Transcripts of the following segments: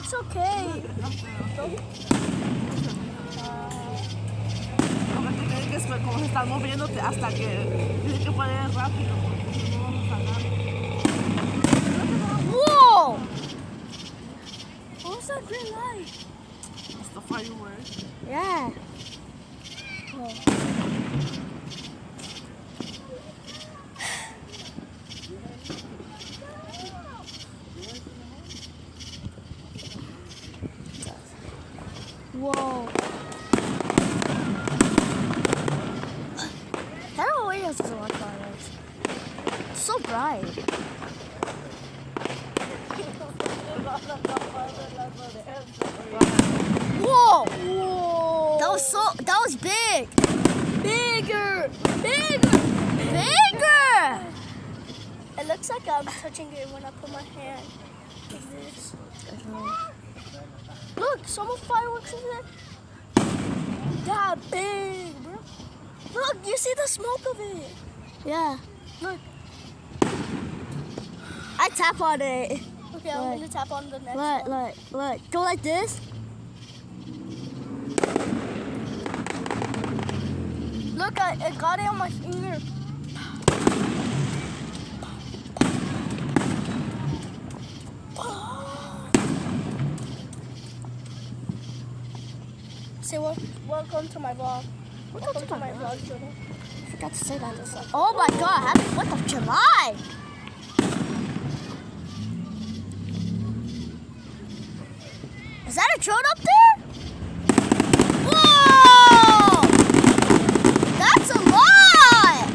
It's okay. Tienes que esperar como se están moviendo hasta que tienes que poner rápido porque si no vamos a ganar. Whoa! What was that green light? It's the fireworks. Yeah. Oh. Whoa. That always doesn't look like this. It's so bright. Whoa! Whoa! That was big. Bigger! Bigger! Bigger! It looks like I'm touching it when I put my hand like this. Look, so much fireworks in there. That big, bro. Look, you see the smoke of it. Yeah. Look. I tap on it. Okay, I'm gonna tap on the next one. Look. Go like this. Look, I got it on my finger. Say welcome to my vlog. Welcome to my vlog, Jordan. I forgot to say that. Oh my God! Happy 4th of July! Is that a drone up there? Whoa! That's a lot!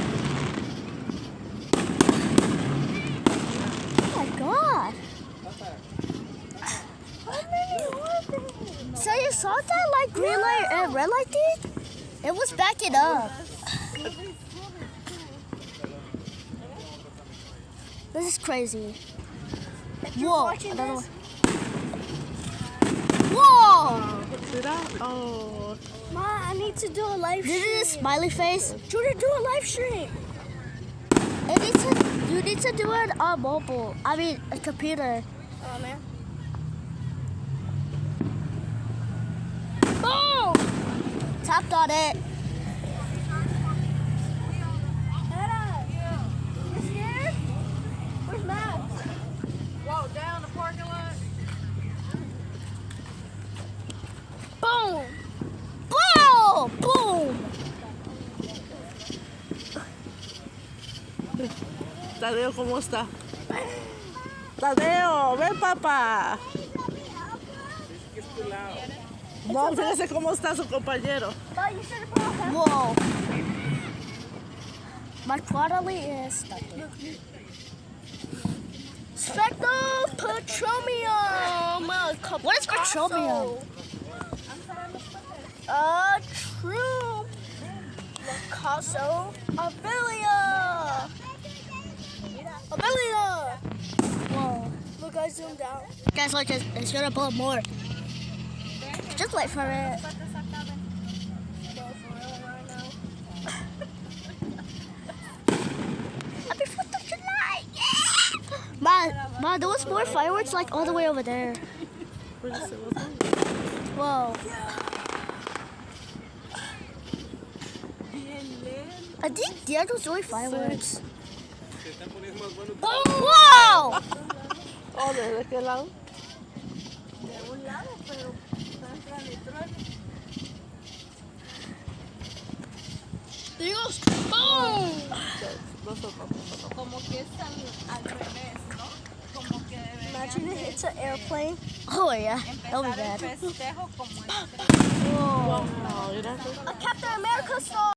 Oh my God! So you saw that like green light and red light thing? It was backing up. This is crazy. Whoa! Another one. Whoa! Oh. Ma, I need to do a live stream. This is a smiley face. Jordan, do a live stream. You need to do it on mobile. I mean, a computer. Oh man. Boom! Tapped on it. Hannah, you scared? Where's Max? Walk down the parking lot. Boom! Boom! Boom! Tadeo, ¿cómo está? Tadeo, ven papá. No, fíjese cómo está su compañero. Whoa. My quarterly is Spectropatromium. What is petroleum? True Picasso Abelia. Abelia. Whoa. Look, I zoomed out. Guys, look, it's gonna blow more. Just wait for it. Happy 4th of July! Yeah! Ma, there was more fireworks like all the way over there. Whoa. I think the other was really fireworks. Whoa! Oh, ¿de qué lado? De un lado, pero entra de trueno. Dios, ¡boom! Como que es al revés, ¿no? Como que Imagine it hits an airplane. Oh, yeah. That'll be empezar bad. el festejo como Whoa. Wow, A Captain America star.